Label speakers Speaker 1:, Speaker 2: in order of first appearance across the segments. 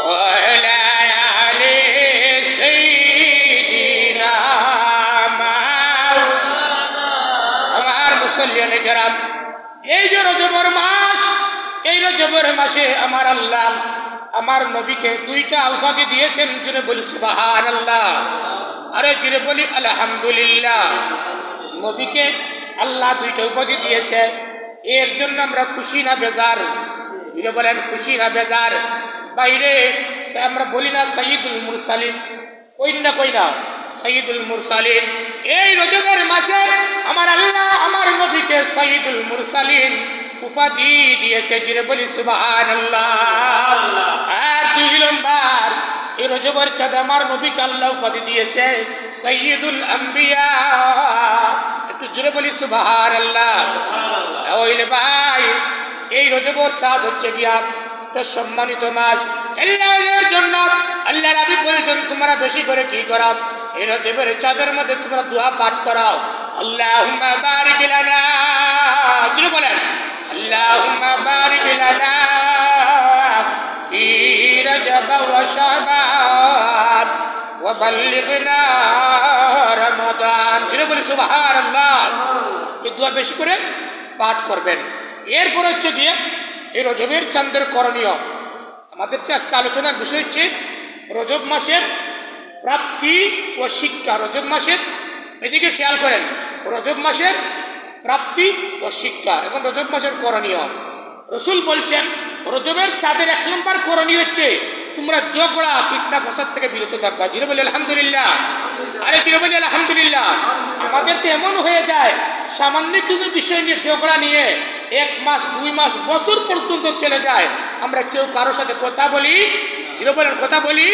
Speaker 1: وعلى آل سيدنا আমার মুসল্লিয়ানে কেরাম, এই যে রজবের মাস, এই রজবের মাসে আমার আল্লাহ আমার নবীকে দুইটা উপাধি দিয়েছেন। জুড়ে বলি সুবহানাল্লাহ, আরে জুড়ে বলি আলহামদুলিল্লাহ। নবীকে আল্লাহ দুইটা উপাধি দিয়েছে, এর জন্য আমরা খুশি না বেজার? জুড়ে বলেন খুশি না বেজার? বাইরে আমরা বলি না সাইয়্যিদুল মুরসালিন, কই না সাইয়্যিদুল মুরসালিন। এই রজবের মাসে আমার আল্লাহ আমার নবীকে সাইয়্যিদুল মুরসালিন উপাধি দিয়েছে। জুড়ে বলি সুবহানাল্লাহ। আর 2 নম্বর, এই রজবের চাঁদে আমার নবীকে আল্লাহ উপাধি দিয়েছে সাইয়্যিদুল আম্বিয়া। একটু জুড়ে বলি সুবহানাল্লাহ। ওইলে ভাই, এই রজবের চাঁদ হচ্ছে গিয়া একটা সম্মানিত মাস আল্লাহর জন্য। আল্লাহ নবী বলেছেন তোমরা বেশি করে কি করাও, এই রজবের চাঁদের মধ্যে তোমরা দোয়া পাঠ করাও, আল্লাহুম্মা বারিক লানা। জুড়ে বলেন আল্লাহুম্মা বারিক লানা ফি রজব ওয়া শাবান ওয়া বাল্লিগনা রমাদান। জুড়ে বলি সুবহানাল্লাহ। এই দোয়া বেশি করে পাঠ করবেন। এরপর হচ্ছে গিয়ে এই রজবের চাঁদের করণীয়। আমাদের আজকে আলোচনার বিষয় হচ্ছে রজব মাসের প্রাপ্তি ও শিক্ষা। রজব মাসের, এদিকে খেয়াল করেন, রজব মাসের প্রাপ্তি ও শিক্ষা এবং রজব মাসের করণীয়। রসুল বলছেন রজবের চাঁদের 1 নম্বর করণীয় হচ্ছে তোমরা ঝগড়া ফিতনা ফাসাদ থেকে বিরত থাকবা। জিরে বলি আলহামদুলিল্লাহ। আরে জিরে বলি আলহামদুলিল্লাহ। আমাদের তো এমন হয়ে যায় সামান্য কিছু বিষয় নিয়ে ঝগড়া নিয়ে 1 মাস 2 মাস বছর পর্যন্ত চলে যায়, আমরা কেউ কারোর সাথে কথা বলি, জিরে বলেন কথা বলি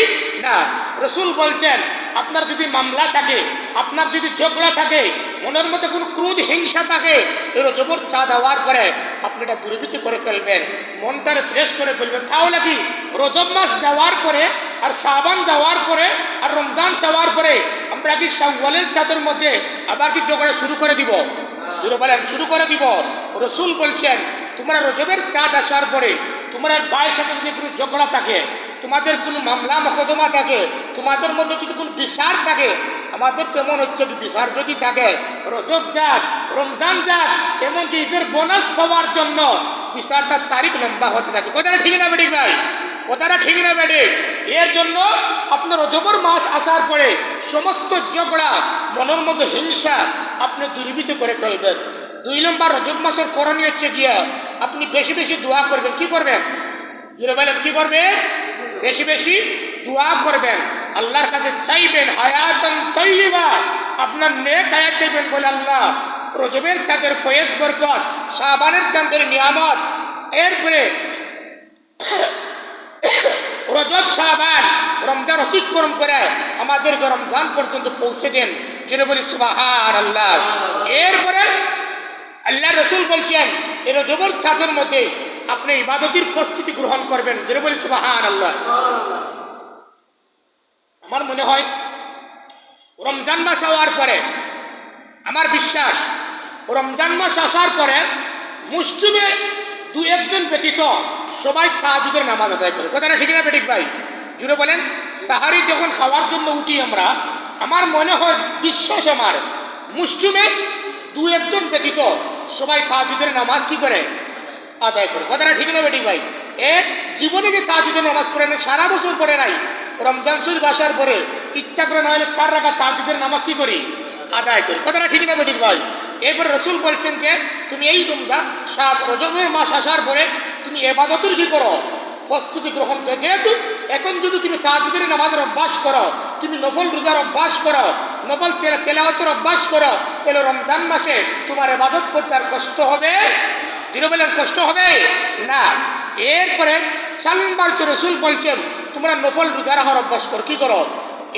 Speaker 1: না। রসুল বলছেন আপনার যদি মামলা থাকে, আপনার যদি ঝগড়া থাকে, মনের মধ্যে কোনো ক্রোধ হিংসা থাকে, রজবের চাঁদ হওয়ার পরে আপনি এটা দূরীভূত করে ফেলবেন, মনটারে ফ্রেশ করে ফেলবেন। তাহলে কি রজব মাস যাওয়ার পরে আর শাবান যাওয়ার পরে আর রমজান যাওয়ার পরে আমরা কি শাওয়ালের চাঁদের মধ্যে আবার কি ঝগড়া শুরু করে দিব? জুড়ে বলেন শুরু করে দিব। রসুল বলছেন তোমরা রজবের চাঁদ আসার পরে তোমার ভাইয়ের সাথে যদি কোনো ঝগড়া থাকে, তোমাদের কোনো মামলা মোকদ্দমা থাকে, তোমাদের মধ্যে যদি কোনো বিচার থাকে, আমাদের কেমন হচ্ছে কি বিচার যদি থাকে, রজব যাক রমজান যাক, এমনকি ঈদের বোনাস পাওয়ার জন্য বিচারটার তারিখ লম্বা হতে থাকে। কথাটা ঠিক না বেঠিক ভাই? কথাটা ঠিক না বেঠিক? এর জন্য আপনার রজবের মাস আসার পরে সমস্ত ঝগড়া, মনের মধ্যে হিংসা আপনি দূরীভূত করে ফেলবেন। 2 নম্বর, রজব মাসের করণীয় হচ্ছে গিয়া আপনি বেশি বেশি দোয়া করবেন। কি করবেন? জুড়ে বলেন কি করবেন? বেশি বেশি দোয়া করবেন, আল্লাহর কাছে চাইবেন হায়াতান তাইয়্যিবা, আপনার নেক হায়াত চাইবেন। বলে আল্লাহ রজবের চাঁদের ফয়েজ বরকত, শাবানের চাঁদের নিয়ামত, এরপরে রজব শাবান রমজান অতিক্রম করে আমাদেরকে রমজান পর্যন্ত পৌঁছে দেন। যেটা বলি সুবহানাল্লাহ। এরপরে আল্লাহ রসুল বলছেন এই রজবের চাঁদের মধ্যে আপনি ইবাদতের প্রস্তুতি গ্রহণ করবেন। যেটা বলি সুবহানাল্লাহ। আমার মনে হয় রমজান মাস হওয়ার পরে, আমার বিশ্বাস রমজান মাস আসার পরে মুসলিমে 2-1 জন ব্যতীত সবাই তাহাজ্জুদের নামাজ আদায় করে। কথাটা ঠিক না বেঠিক ভাই? জুড়ে বলেন। সাহারি যখন খাওয়ার জন্য উঠি আমরা, আমার মনে হয় বিশ্বাস আমার মুসলিমে 2-1 জন ব্যতীত সবাই তাহাজ্জুদের নামাজ কি করে? আদায় করে। কথাটা ঠিক না বেঠিক ভাই? এক জীবনে যে তাহাজ্জুদের নামাজ পড়ে না, সারা বছর পড়ে নাই, রমজান শরীফ আসার পরে ইচ্ছা করে না হলে 4 রাকাত তাহাজ্জুদের নামাজ কি করি? আদায় করি। কথাটা ঠিক না বেঠিক ভাই? এরপর রসুল বলছেন যে তুমি এই রজবের মাস আসার পরে তুমি ইবাদতের কি করো? প্রস্তুতি গ্রহণ করে। যেহেতু এখন যদি তুমি তাহাজ্জুদের নামাজের অভ্যাস করো, তুমি নফল রোজার অভ্যাস করো, নফল তেলাওয়াতের অভ্যাস করো, তাহলে রমজান মাসে তোমার ইবাদত করতে আর কষ্ট হবে? যিনি বলেন কষ্ট হবে না। এরপরে 4 নম্বর রসুল বলছেন তোমরা নফল রোজা রাখার অভ্যাস করো। কি করো?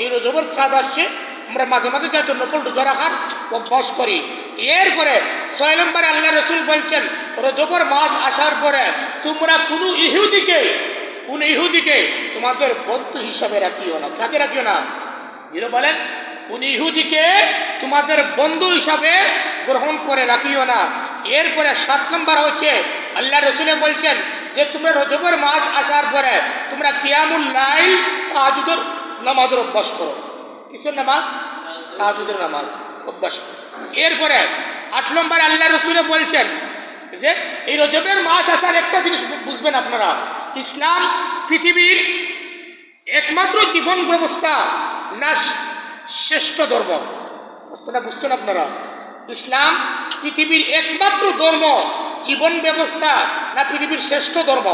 Speaker 1: এই রজবের চাঁদ আসছে, আমরা মাঝে মাঝে যাতে নফল রোজা রাখার অভ্যাস করি। এরপরে 6 নম্বরে আল্লাহ রসুল বলছেন রজবের মাস আসার পরে তোমরা কোনো ইহুদিকে তোমাদের বন্ধু হিসাবে রাখিও না। কাকে রাখিও না? যিনি বলেন কোন ইহুদিকে তোমাদের বন্ধু হিসাবে গ্রহণ করে রাখিও না। এরপরে 7 নম্বর হচ্ছে আল্লাহ রসুল বলছেন যে তোমরা রজবের মাস আসার পরে তোমরা কিয়ামুল লাইল তাহাজ্জুদের নামাজের অভ্যাস করো। কিসের নামাজ? তাহাজ্জুদের নামাজ অভ্যাস করো। এরপরে 8 নম্বর আল্লাহ রসুল বলছেন যে এই রজবের মাস আসার একটা জিনিস বুঝবেন আপনারা, ইসলাম পৃথিবীর একমাত্র জীবন ব্যবস্থা না শ্রেষ্ঠ ধর্ম। কথাটা বুঝছেন আপনারা? ইসলাম পৃথিবীর একমাত্র ধর্ম, জীবন ব্যবস্থা না পৃথিবীর শ্রেষ্ঠ ধর্ম?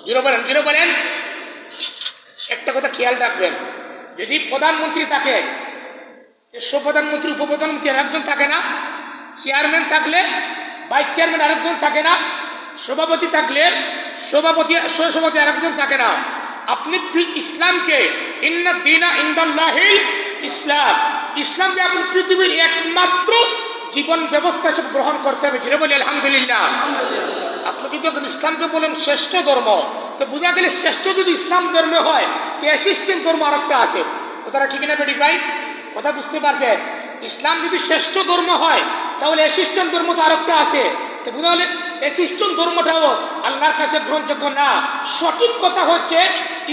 Speaker 1: জিরো বলেন। একটা কথা খেয়াল রাখবেন, যদি প্রধানমন্ত্রী থাকে, প্রধানমন্ত্রী উপপ্রধানমন্ত্রী আরেকজন থাকে না, চেয়ারম্যান থাকলে ভাইস চেয়ারম্যান আরেকজন থাকে না, সভাপতি থাকলে সহসভাপতি আরেকজন থাকে না। আপনি ইসলামকে ইন্না দীনা ইনদাল্লাহিল ইসলাম, ইসলামকে আপনি পৃথিবীর একমাত্র জীবন ব্যবস্থা হিসেবে গ্রহণ করতে হবে। যেটা বলি আলহামদুলিল্লাহ। আপনি যদি এখন ইসলামকে বলেন শ্রেষ্ঠ ধর্ম, তো বোঝা গেলে শ্রেষ্ঠ যদি ইসলাম ধর্ম হয়, তো অ্যাসিস্ট্যান্ট ধর্ম আরেকটা আছে। কথাটা ঠিক না বেটি ভাই? কথা বুঝতে পারছেন? ইসলাম যদি শ্রেষ্ঠ ধর্ম হয়, তাহলে অ্যাসিস্ট্যান্ট ধর্ম তো আরেকটা আছে। তো বোঝা গেলে অ্যাসিস্ট্যান্ট ধর্মটাও আল্লাহর কাছে গ্রহণযোগ্য না। সঠিক কথা হচ্ছে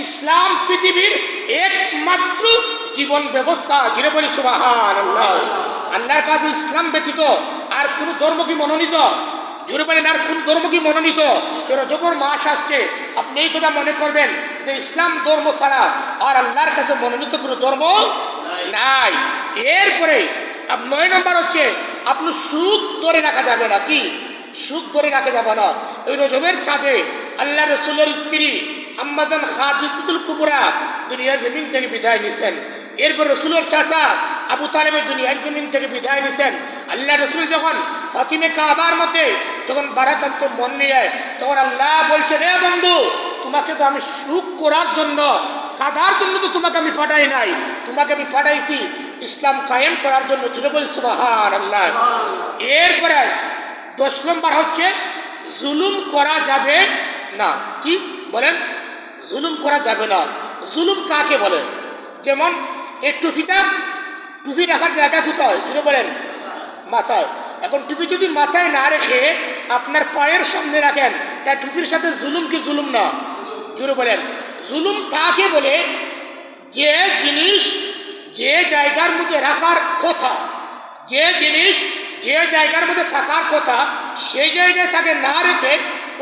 Speaker 1: ইসলাম পৃথিবীর একমাত্র জীবন ব্যবস্থা। যেটা বলি সুবহানাল্লাহ। আল্লাহর কাছে ইসলাম ব্যতীত আর কোন ধর্ম কি মনোনীত? জোরে বলেন, আর কোন ধর্ম কি মনোনীত? রজবর মাস আসছে, আপনি এই কথা মনে করবেন যে ইসলাম ধর্ম ছাড়া আর আল্লাহর কাছে মনোনীত কোনো ধর্ম নাই। এরপরে 9 নম্বর হচ্ছে আপনি সুখ ধরে রাখা যাবে না। কি সুখ ধরে রাখা যাবে না? ওই রজবের চাঁদে আল্লাহ রসুলের স্ত্রী আম্মাজান খাদিজাতুল কুবরা দুনিয়ার জমিন থেকে বিদায় নিছেন। এরপর রসুলের চাচা আবু তালেবের দুনিয়ার জমিন থেকে বিদায় নিছেন। আল্লাহ রসুল যখন হাতিমে কাবার মধ্যে যখন বারাকান্ত মন নিয়ে, তখন আল্লাহ বলছেন, রে বন্ধু, তোমাকে তো আমি সুখ করার জন্য, কাঁদার জন্য তো তোমাকে আমি পাঠাই নাই, তোমাকে আমি পাঠাইছি ইসলাম কায়েম করার জন্য। জুড়ে বলি সুবহানাল্লাহ। এরপরে 10 নম্বর হচ্ছে জুলুম করা যাবে না। কি বলেন? জুলুম করা যাবে না। জুলুম কাকে বলে? যেমন এই টুপি রাখার জায়গা কোথায়? জুড়ে বলেন মাথায়। এখন টুপি যদি মাথায় না রেখে আপনার পায়ের সামনে রাখেন, তা টুপির সাথে জুলুম কি জুলুম না? জুড়ে বলেন। জুলুম কাকে বলে? যে জিনিস যে জায়গার মধ্যে রাখার কথা, যে জিনিস যে জায়গার মধ্যে থাকার কথা, সেই জায়গায় তাকে না রেখে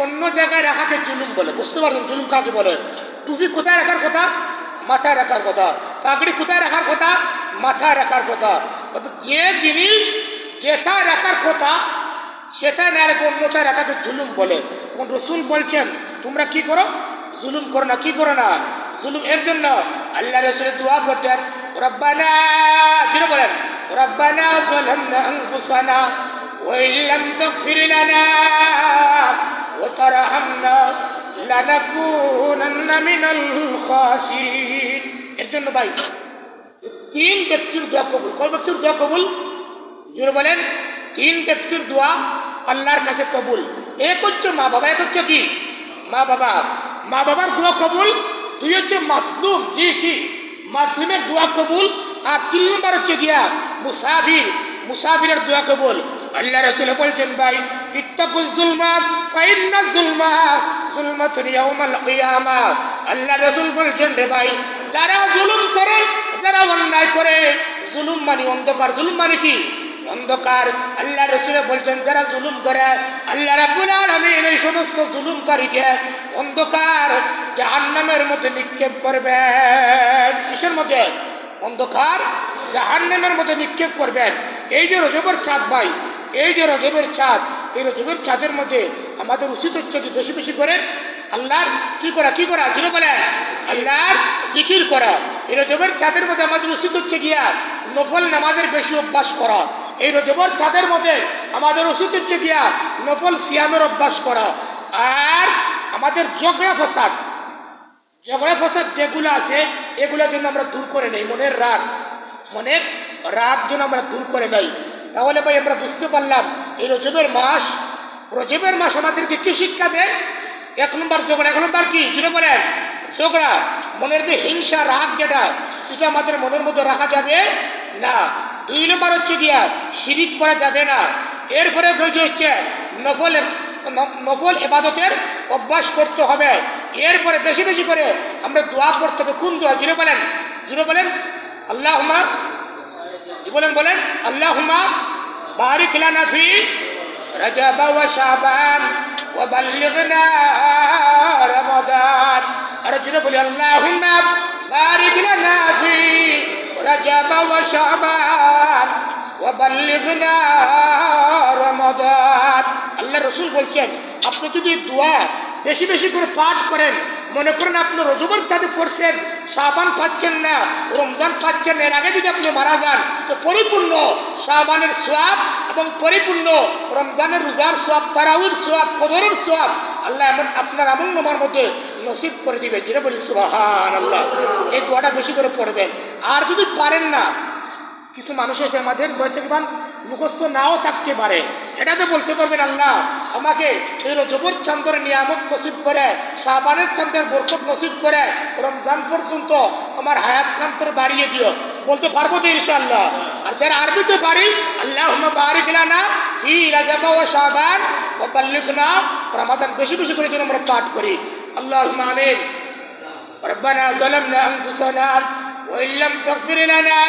Speaker 1: অন্য জায়গায় রাখাকে জুলুম বলে। বুঝতে পারছেন জুলুম কাকে বলে? টুপি কোথায় রাখার কথা? মাথায় রাখার কথা। পাগড়ি কোথায় রাখার কথা? মাথায় রাখার কথা। যে জিনিস যেথায় রাখার কথা সেটাই না রেখে অন্যথায় রাখাকে জুলুম বলে। তখন রসুল বলছেন, তোমরা কি করো? জুলুম করো না। কি করো না? জুলুম। এর জন্য আল্লাহ রসুলের দোয়া করতেন, রব্বানা, যেটা বলেন, রব্বানা যালামনা আনফুসানা ওয়া ইল্লাম তাগফির লানা ওয়া তারহামনা লানাকুনান্না মিনাল খাসিরিন। এর জন্য ভাই 3 ব্যক্তির দোয়া কবুল। কয় ব্যক্তির দোয়া কবুল? জোরে বলেন। 3 ব্যক্তির দোয়া আল্লাহর কাছে কবুল। এক হচ্ছে মা বাবা। এক হচ্ছে কি? মা বাবা। মা বাবার দোয়া কবুল। 2 হচ্ছে মাসলুম। জি কি? মাসলুমের দোয়া কবুল। আর 3 নম্বর হচ্ছে গিয়া মুসাফিরের দোয়া কবুল। আল্লাহ রাসূল বলছেন, ভাই ইত্তাকুজ যুলমাত ফাইন্নাজ যুলমাতুন ইয়াউমাল কিয়ামাহ। আল্লাহ রাসূল বলছেন, রে ভাই, যারা জুলুম করে, যারা অন্যায় করে, জুলুম মানে অন্ধকার। জুলুম মানে কি? অন্ধকার। আল্লাহ রাসূল বলছেন, যারা জুলুম করে, আল্লাহ রাব্বুল আলামিন এই সমস্ত জুলুমকারীকে অন্ধকার জাহান্নামের মধ্যে নিক্ষেপ করবেন। কিসের মধ্যে? অন্ধকার জাহান্নামের মধ্যে নিক্ষেপ করবেন। এই যে রজবের চাঁদ ভাই, এই যে রজবের চাঁদ, এই রজবের চাঁদের মধ্যে আমাদের উচিত হচ্ছে কি বেশি বেশি করে আল্লাহর কি করা? যিনি বলেন আল্লাহর জিকির করা। এই রজবের চাঁদের মধ্যে আমাদের উচিত হচ্ছে গিয়া নফল নামাজের বেশি অভ্যাস করা। এই রজবের চাঁদের মধ্যে আমাদের উচিত হচ্ছে গিয়া নফল সিয়ামের অভ্যাস করা। আর আমাদের ঝগড়া ফসাদ যেগুলো আছে, এগুলোর জন্য আমরা দূর করে নেই। মনের রাগ যেন আমরা দূর করে নেই। তাহলে ভাই আমরা বুঝতে পারলাম এই রজবের মাস আমাদেরকে কি শিক্ষা দেয়? 1 নম্বর ঝগড়া। 1 নম্বর কি? যেটা বলেন ঝগড়া। মনের যে হিংসা রাগ, এটা আমাদের মনের মধ্যে রাখা যাবে না। 2 নম্বর হচ্ছে গিয়া শিরিক করা যাবে না। এরপরে হচ্ছে নফল ইবাদতের অভ্যাস করতে হবে। এরপরে বেশি বেশি করে আমরা দোয়া করতে হবে। কোন দোয়া? জুড়ে বলেন, জুড়ে বলেন। আল্লাহুম্মা, বলেন বলেন, আল্লাহুম্মা বারিক লানা ফি রজব ওয়া শাবান ওয়া বাল্লিগনা রমাদান। আর জুড়ে বলি আল্লাহুম্মা বারিক লানা ফি রজব ওয়া শাবান ওয়া বাল্লিগনা রমাদান। আল্লাহ রাসূল বলছেন, আপনি যদি দোয়া বেশি বেশি করে পাঠ করেন, মনে করেন আপনি রজবের চাঁদে পড়ছেন, শাবান পাচ্ছেন না, রমজান পাচ্ছেন, এর আগে যদি আপনি মারা যান, তো পরিপূর্ণ শাবানের সোয়াব এবং পরিপূর্ণ রমজানের রোজার সোয়াব, তারাউর সোয়াব, কদরের সোয়াব আল্লাহ আপনার আমল নামার মধ্যে নসিব করে দিবে। যেটা বলি সুবহানাল্লাহ। এই দোয়াটা বেশি করে পড়বেন। আর যদি পারেন না, কিছু মানুষ এসে আমাদের বৈঠকবান মুখস্থ নাও থাকতে পারে, এটাতে বলতে পারবেন আল্লাহ আমাকে এই রজবর চাঁদের নিয়ামত নসিব করে, শাবানের চাঁদের বরকত নসিব করে, রমজান পর্যন্ত আমার হায়াত খান্তর বাড়িয়ে দিও। বলতে পারবো তো ইনশাআল্লাহ। আর যারা আরবিতে পারি, আল্লাহুম্মা বারিক লানা ফি রজব ওয়া শাবান ওয়া বাল্লিগনা রমাদান, বেশি বেশি করে যেন আমরা পাঠ করি। আল্লাহুম্মা আমিন। রব্বানা যালামনা আনফুসানা وإن لم تغفر لنا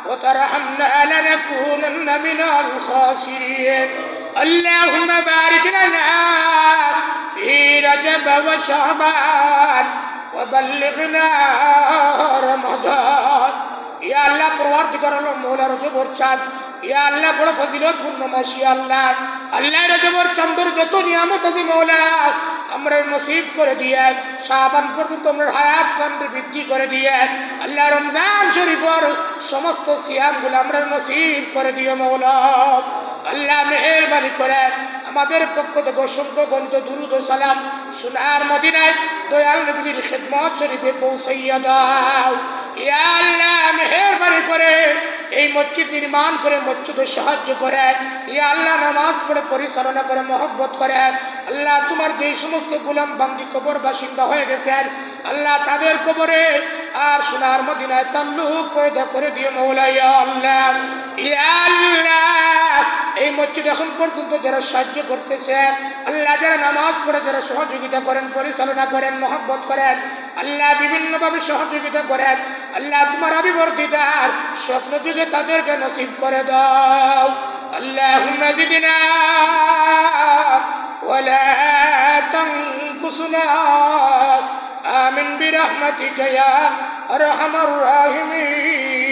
Speaker 1: وترحمنا لنكونن من الخاسرين اللهم بارك لنا في رجب وشعبان وبلغنا رمضان يا الله পরওয়ারদিগার আলম মওলা রজবর চাঁদ, ইয়া আল্লাহ বড় ফজিলতপূর্ণ মাস, ইয়া আল্লাহ আল্লাহ রজবর চাঁদের যত নিয়ামত আছে মওলা আমরা নসিব করে দিয়ে, শাবান পর্যন্ত আমরা হায়াত কান্ড বৃদ্ধি করে দিয়ে, আল্লাহ রমজান শরীফের সমস্ত সিয়ামগুলো আমরা নসিব করে দিও মওলা। আল্লাহ মেহেরবানি করে আমাদের পক্ষ থেকে অসংখ্য গণিত দুরূদ ও সালাম সোনার মদিনায় দয়াল নবীর খিদমত শরীফে পৌঁছাইয়া দাও। ইয়া আল্লাহ মেহেরবানি করে এই মসজিদ নির্মাণ করে, মসজিদে সাহায্য করে, ইয়া আল্লাহ নামাজ পড়ে পরিচালনা করে, মহব্বত করে, আল্লাহ তোমার যে সমস্ত গোলাম বান্দি কবর বাসিন্দা হয়ে গেছেন আল্লাহ তাদের কবরে আর সোনার মদিনায় তাল্লুক পয়দা করে দিও মওলা। ইয়া আল্লাহ, ইয়া আল্লাহ এই মসজিদ এখন পর্যন্ত যারা সাহায্য করতেছে আল্লাহ, যারা নামাজ পড়ে, যারা সহযোগিতা করেন, পরিচালনা করেন, মহব্বত করেন আল্লাহ, বিভিন্নভাবে সহযোগিতা করেন আল্লাহ, তোমার হাবিবের দিদার স্বপ্ন যুগে তাদেরকে নসিব করে দাও। আল্লাহুম্মা জিদনা ওয়ালা তানকুসনা আমিন বিরহমাতিকা ইয়া আরহামার রাহিমিন।